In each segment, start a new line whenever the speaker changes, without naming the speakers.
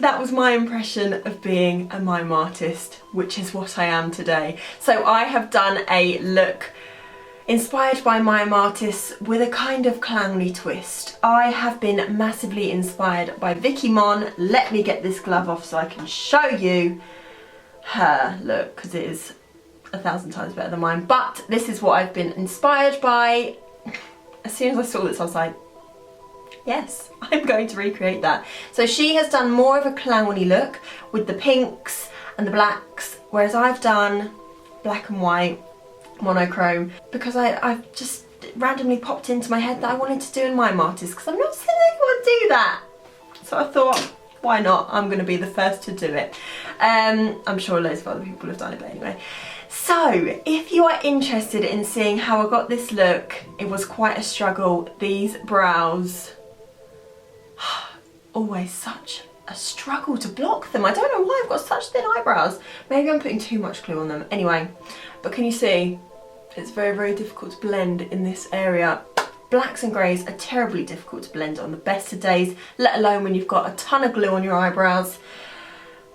that was my impression of being a mime artist, which is what I am today. So I have done a look inspired by mime artists with a kind of clowny twist. I have been massively inspired by Vicky Mon. Let me get this glove off so I can show you her look, because it is 1,000 times better than mine. But this is what I've been inspired by. As soon as I saw this, I was like, yes, I'm going to recreate that. So she has done more of a clowny look with the pinks and the blacks, whereas I've done black and white, monochrome, because I've just randomly popped into my head that I wanted to do in mime artist, because I'm not seeing anyone do that. So I thought, why not? I'm going to be the first to do it. I'm sure loads of other people have done it, but anyway. So if you are interested in seeing how I got this look, it was quite a struggle. These brows, always such a struggle to block them. I don't know why I've got such thin eyebrows. Maybe I'm putting too much glue on them. Anyway, but can you see? It's very, very difficult to blend in this area. Blacks and greys are terribly difficult to blend on the best of days, let alone when you've got a ton of glue on your eyebrows.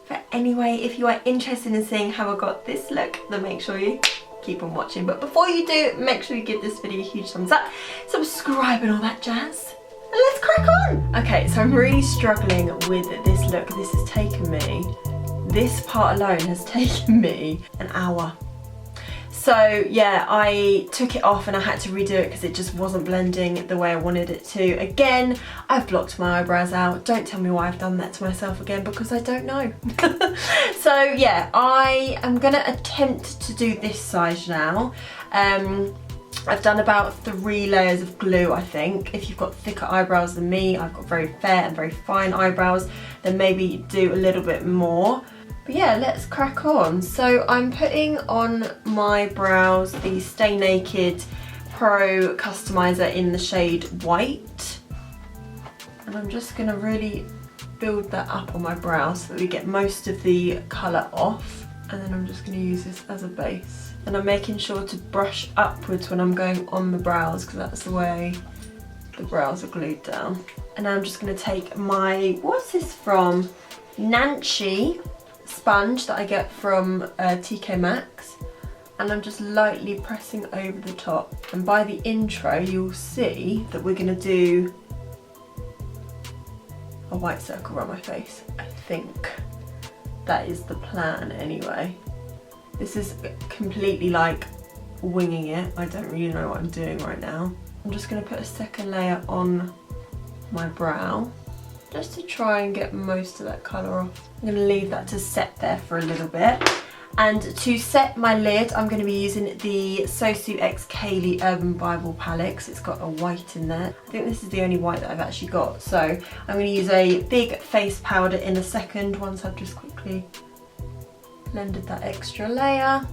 But anyway, if you are interested in seeing how I got this look, then make sure you keep on watching. But before you do, make sure you give this video a huge thumbs up, subscribe and all that jazz. And let's crack on! Okay, so I'm really struggling with this look. This has taken me, this part alone has taken me an hour. So yeah, I took it off and I had to redo it because it just wasn't blending the way I wanted it to. Again, I've blocked my eyebrows out. Don't tell me why I've done that to myself again, because I don't know. So yeah, I am gonna attempt to do this side now. I've done about 3 layers of glue, I think. If you've got thicker eyebrows than me, I've got very fair and very fine eyebrows, then maybe do a little bit more. But yeah, let's crack on. So I'm putting on my brows the Stay Naked Pro Customizer in the shade White. And I'm just gonna really build that up on my brows so that we get most of the colour off. And then I'm just gonna use this as a base. And I'm making sure to brush upwards when I'm going on the brows, because that's the way the brows are glued down. And now I'm just gonna take my, what's this from? Nancy sponge that I get from TK Maxx, and I'm just lightly pressing over the top. And by the intro you'll see that we're going to do a white circle around my face. I think that is the plan anyway. This is completely like winging it. I don't really know what I'm doing right now. I'm just going to put a second layer on my brow, just to try and get most of that colour off. I'm going to leave that to set there for a little bit. And to set my lid, I'm going to be using the Sosu X Kaylee Urban Bible palette, because it's got a white in there. I think this is the only white that I've actually got. So I'm going to use a big face powder in a second, once I've just quickly blended that extra layer.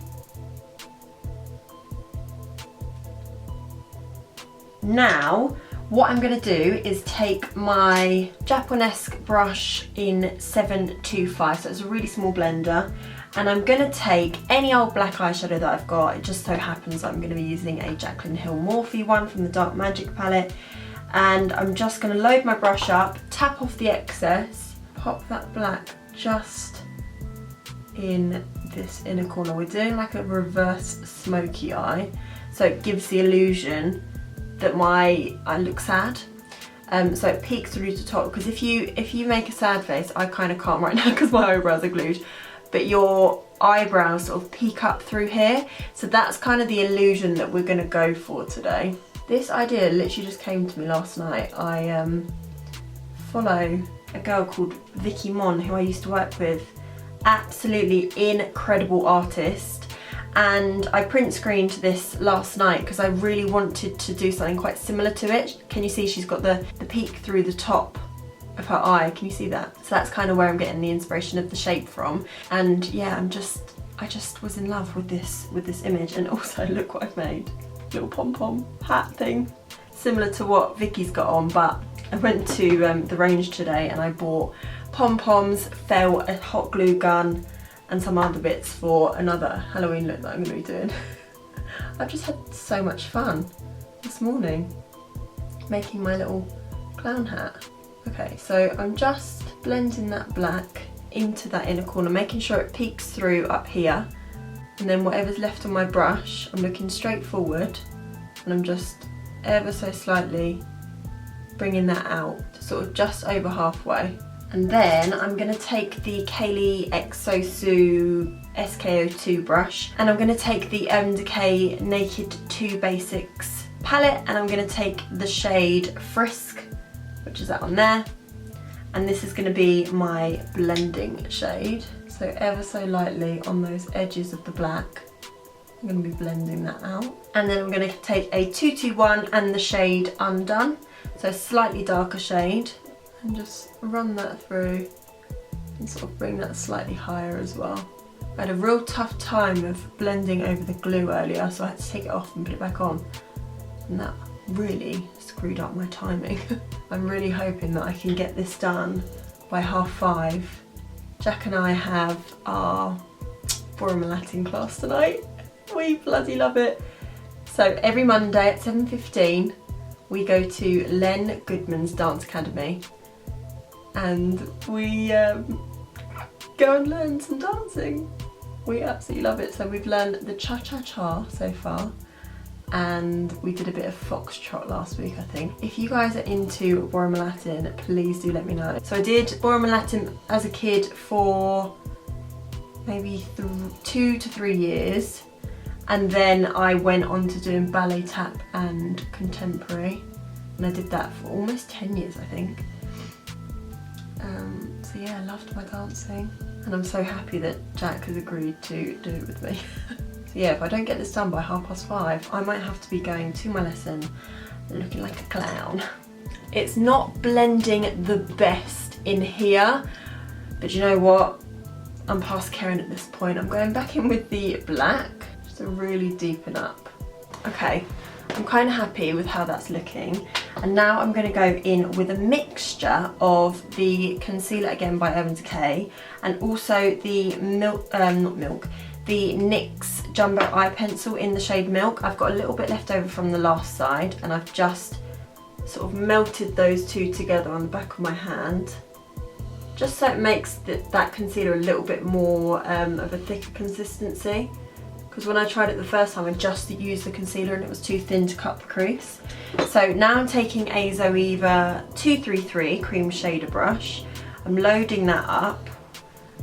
Now, what I'm going to do is take my Japonesque brush in 725, so it's a really small blender, and I'm going to take any old black eyeshadow that I've got. It just so happens I'm going to be using a Jaclyn Hill Morphe one from the Dark Magic palette, and I'm just going to load my brush up, tap off the excess, pop that black just in this inner corner. We're doing like a reverse smoky eye, so it gives the illusion that my eye looks sad, so it peeks through to top, because if you make a sad face, I kind of can't right now because my eyebrows are glued, but your eyebrows sort of peek up through here, so that's kind of the illusion that we're going to go for today. This idea literally just came to me last night. I follow a girl called Vicky Mon, who I used to work with, absolutely incredible artist. And I print screened this last night because I really wanted to do something quite similar to it. Can you see she's got the peek through the top of her eye? Can you see that? So that's kind of where I'm getting the inspiration of the shape from. And yeah, I just was in love with this image. And also look what I've made. Little pom-pom hat thing. Similar to what Vicky's got on, but I went to the range today and I bought pom-poms, felt, a hot glue gun, and some other bits for another Halloween look that I'm going to be doing. I've just had so much fun this morning making my little clown hat. Okay, so I'm just blending that black into that inner corner, making sure it peeks through up here. And then whatever's left on my brush, I'm looking straight forward and I'm just ever so slightly bringing that out to sort of just over halfway. And then I'm going to take the Kaylee Exosu SK02 brush, and I'm going to take the Urban Decay Naked 2 Basics palette, and I'm going to take the shade Frisk, which is that one there, and this is going to be my blending shade. So ever so lightly on those edges of the black, I'm going to be blending that out. And then I'm going to take a 221 and the shade Undone, so a slightly darker shade, and just run that through and sort of bring that slightly higher as well. I had a real tough time of blending over the glue earlier, so I had to take it off and put it back on, and that really screwed up my timing. I'm really hoping that I can get this done by 5:30. Jack and I have our Ballroom Latin class tonight. We bloody love it. So every Monday at 7:15 we go to Len Goodman's Dance Academy, and we go and learn some dancing. We absolutely love it. So we've learned the cha-cha-cha so far, and we did a bit of foxtrot last week, I think. If you guys are into Ballroom Latin, please do let me know. So I did Ballroom Latin as a kid for maybe 2 to 3 years, and then I went on to doing ballet tap and contemporary, and I did that for almost 10 years, I think. So yeah, I loved my dancing, and I'm so happy that Jack has agreed to do it with me. So yeah, if I don't get this done by 5:30, I might have to be going to my lesson looking like a clown. It's not blending the best in here, but you know what? I'm past caring at this point. I'm going back in with the black just to really deepen up. Okay, I'm kind of happy with how that's looking. And now I'm going to go in with a mixture of the concealer again by Urban Decay, and also the the NYX Jumbo Eye Pencil in the shade Milk. I've got a little bit left over from the last side, and I've just sort of melted those two together on the back of my hand, just so it makes that concealer a little bit more of a thicker consistency. Because when I tried it the first time, I just used the concealer and it was too thin to cut the crease. So now I'm taking a Zoeva 233 cream shader brush. I'm loading that up,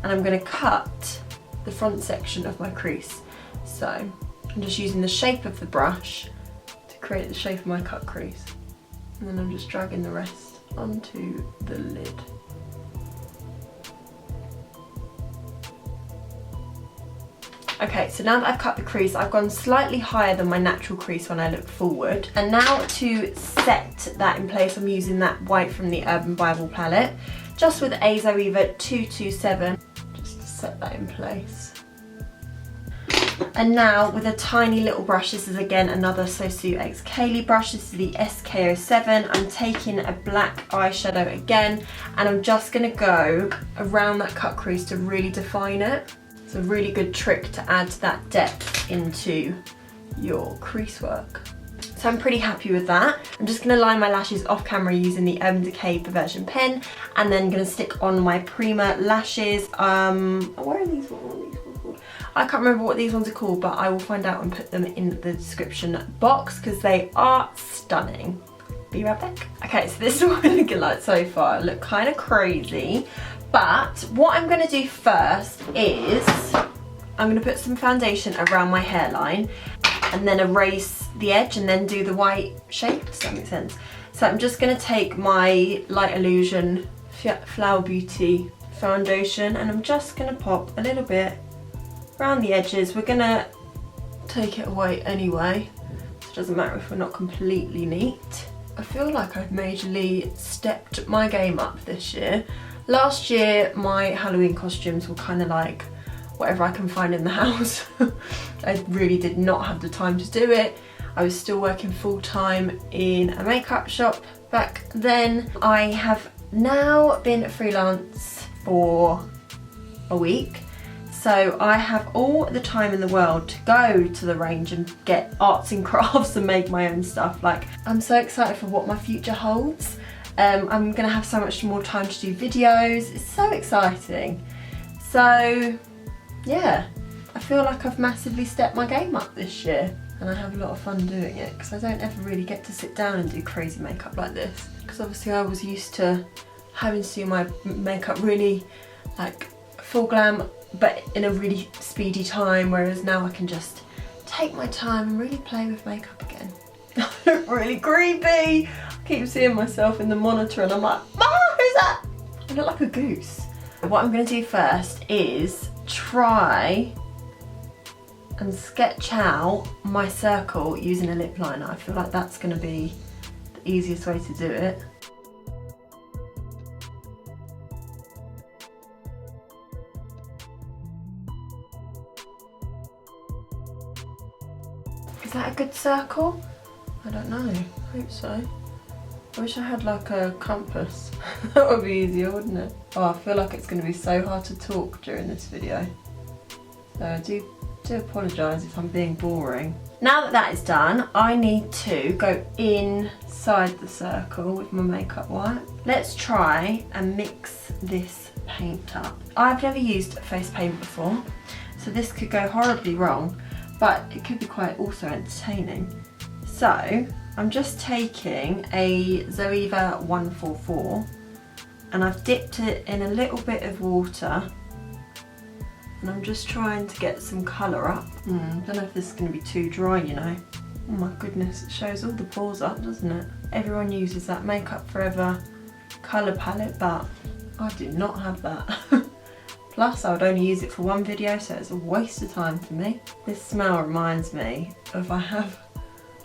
and I'm going to cut the front section of my crease. So I'm just using the shape of the brush to create the shape of my cut crease, and then I'm just dragging the rest onto the lid. Okay, so now that I've cut the crease, I've gone slightly higher than my natural crease when I look forward. And now to set that in place, I'm using that white from the Urban Bible palette, just with a Zoeva 227, just to set that in place. And now with a tiny little brush, this is again another Sosu X Kaylee brush, this is the SK07, I'm taking a black eyeshadow again, and I'm just gonna go around that cut crease to really define it. It's a really good trick to add that depth into your crease work. So I'm pretty happy with that. I'm just going to line my lashes off camera using the Urban Decay Perversion pen, and then going to stick on my Prima lashes. Where are these ones called? I can't remember what these ones are called, but I will find out and put them in the description box because they are stunning. Be right back. Okay, so this is what we're looking like so far. I look kind of crazy. But what I'm going to do first is I'm going to put some foundation around my hairline and then erase the edge and then do the white shape. Does that make sense? So I'm just going to take my Light Illusion Flower Beauty foundation, and I'm just going to pop a little bit around the edges. We're going to take it away anyway, so it doesn't matter if we're not completely neat. I feel like I've majorly stepped my game up this year. Last year my Halloween costumes were kind of like whatever I can find in the house. I really did not have the time to do it. I was still working full time in a makeup shop back then. I have now been freelance for a week, so I have all the time in the world to go to the range and get arts and crafts and make my own stuff. Like, I'm so excited for what my future holds. I'm gonna have so much more time to do videos. It's so exciting. So yeah, I feel like I've massively stepped my game up this year, and I have a lot of fun doing it because I don't ever really get to sit down and do crazy makeup like this, because obviously I was used to having to do my makeup really like full glam but in a really speedy time, whereas now I can just take my time and really play with makeup again. I look really creepy. I keep seeing myself in the monitor and I'm like, ah, who's that? I look like a goose. What I'm going to do first is try and sketch out my circle using a lip liner. I feel like that's going to be the easiest way to do it. Is that a good circle? I don't know. I hope so. I wish I had like a compass. That would be easier, wouldn't it? Oh, I feel like it's going to be so hard to talk during this video. So I do apologise if I'm being boring. Now that that is done, I need to go inside the circle with my makeup wipe. Let's try and mix this paint up. I've never used face paint before, so this could go horribly wrong, but it could be quite also entertaining. So I'm just taking a Zoeva 144 and I've dipped it in a little bit of water, and I'm just trying to get some colour up. I don't know if this is going to be too dry, you know. Oh my goodness, it shows all the pores up, doesn't it? Everyone uses that Makeup Forever colour palette, but I do not have that. Plus I would only use it for one video, so it's a waste of time for me. This smell reminds me of I have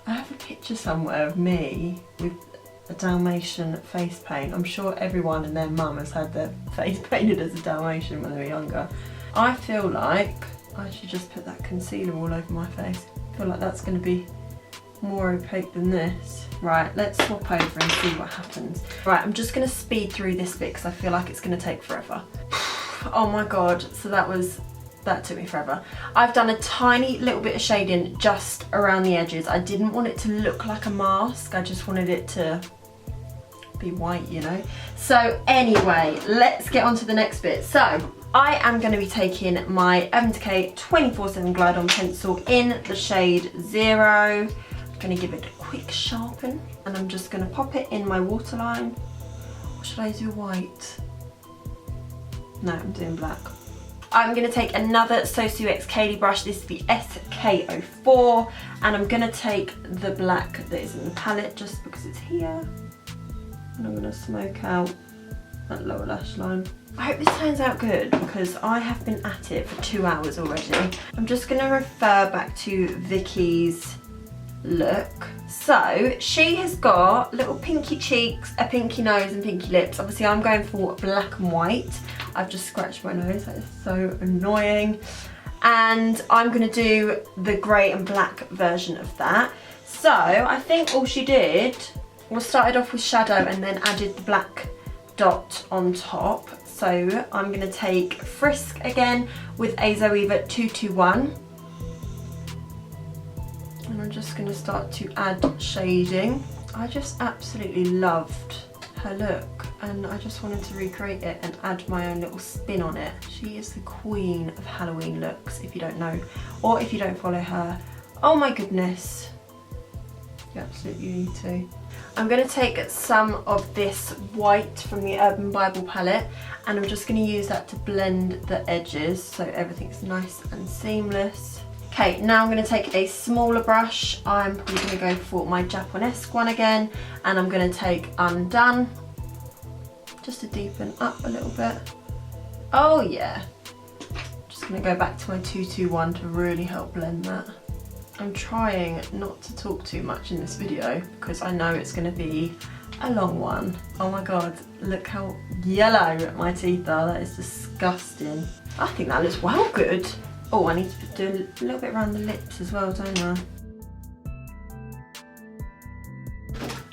a picture somewhere of me with a Dalmatian face paint. I'm sure everyone and their mum has had their face painted as a Dalmatian when they were younger. I feel like I should just put that concealer all over my face. I feel like that's going to be more opaque than this. Right, let's swap over and see what happens. Right, I'm just going to speed through this bit because I feel like it's going to take forever. Oh my god, so that took me forever. I've done a tiny little bit of shading just around the edges. I didn't want it to look like a mask, I just wanted it to be white, you know. So anyway, let's get on to the next bit. So I am going to be taking my Urban Decay 24/7 Glide On pencil in the shade 0. I'm going to give it a quick sharpen, and I'm just going to pop it in my waterline. Or should I do white? No, I'm doing black. I'm going to take another Sosu X Kaylee brush. This is the SK04, and I'm going to take the black that is in the palette just because it's here, and I'm going to smoke out that lower lash line. I hope this turns out good because I have been at it for 2 hours already. I'm just going to refer back to Vicky's look. So she has got little pinky cheeks, a pinky nose and pinky lips. Obviously I'm going for black and white. I've just scratched my nose, that is so annoying. And I'm going to do the grey and black version of that. So I think all she did was started off with shadow and then added the black dot on top. So I'm going to take Frisk again with a Zoeva 221. And I'm just going to start to add shading. I just absolutely loved her look, and I just wanted to recreate it and add my own little spin on it. She is the queen of Halloween looks, if you don't know, or if you don't follow her. Oh my goodness, you absolutely need to. I'm going to take some of this white from the Urban Bible palette, and I'm just going to use that to blend the edges so everything's nice and seamless. Okay, now I'm going to take a smaller brush. I'm probably going to go for my Japonesque one again, and I'm going to take Undone just to deepen up a little bit. Oh yeah, just going to go back to my 221 to really help blend that. I'm trying not to talk too much in this video because I know it's going to be a long one. Oh my god, look how yellow my teeth are. That is disgusting. I think that looks well good. Oh, I need to do a little bit around the lips as well, don't I?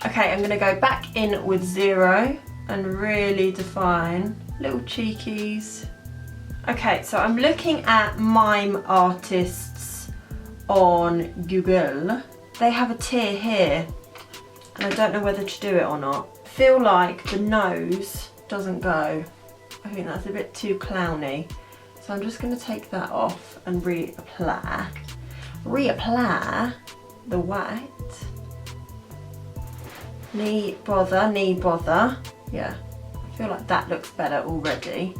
Okay, I'm going to go back in with 0 and really define little cheekies. Okay, so I'm looking at Mime artists on Google. They have a tier here, and I don't know whether to do it or not. feel like the nose doesn't go. I think that's a bit too clowny. So I'm just going to take that off and reapply the white. Need bother. Yeah, I feel like that looks better already.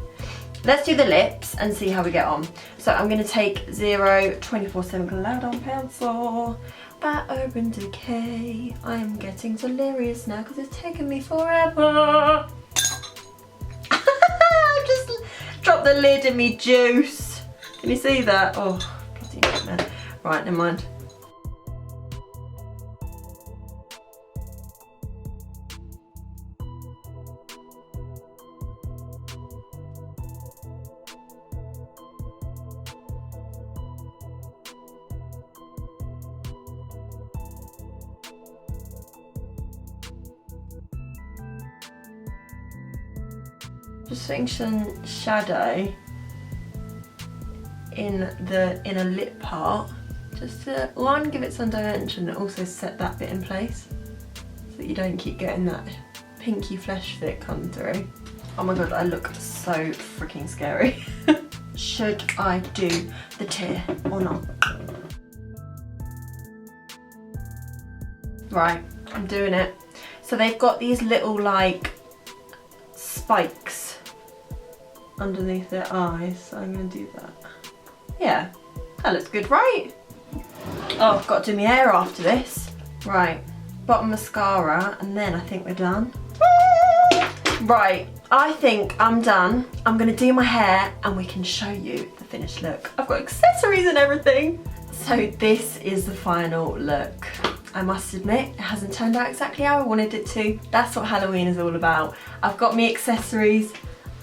Let's do the lips and see how we get on. So I'm going to take 24/7 Cloud on Pencil by Urban Decay. I am getting delirious now because it's taken me forever. I've just dropped the lid in me juice. Can you see that? Oh, bloody nightmare. Right, never mind. Just putting some shadow in the inner lip part, just to, one, give it some dimension and also set that bit in place so that you don't keep getting that pinky flesh fit come through. Oh my god, I look so freaking scary. Should I do the tear or not? Right, I'm doing it. So they've got these little like spikes underneath their eyes, so I'm going to do that. Yeah, that looks good, right? Oh, I've got to do my hair after this. Right, bottom mascara, and then I think we're done. Right, I think I'm done. I'm going to do my hair and we can show you the finished look. I've got accessories and everything. So this is the final look. I must admit, it hasn't turned out exactly how I wanted it to. That's what Halloween is all about. I've got me accessories.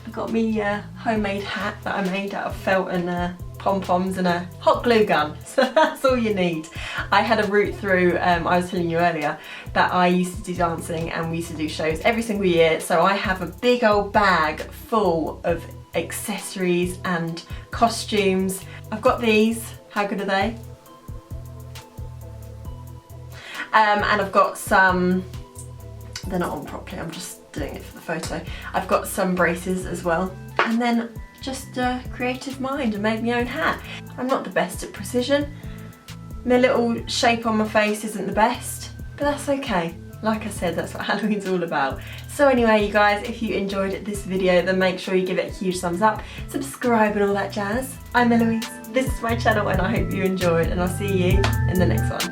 I've got me homemade hat that I made out of felt and pom-poms and a hot glue gun. So that's all you need. I had a route through, I was telling you earlier, that I used to do dancing and we used to do shows every single year. So I have a big old bag full of accessories and costumes. I've got these. How good are they? And I've got some, they're not on properly, I'm just doing it for the photo. I've got some braces as well. And then just a creative mind and made my own hat. I'm not the best at precision. My little shape on my face isn't the best, but that's okay. Like I said, that's what Halloween's all about. So anyway, you guys, if you enjoyed this video, then make sure you give it a huge thumbs up, subscribe and all that jazz. I'm Eloise, this is my channel and I hope you enjoyed, and I'll see you in the next one.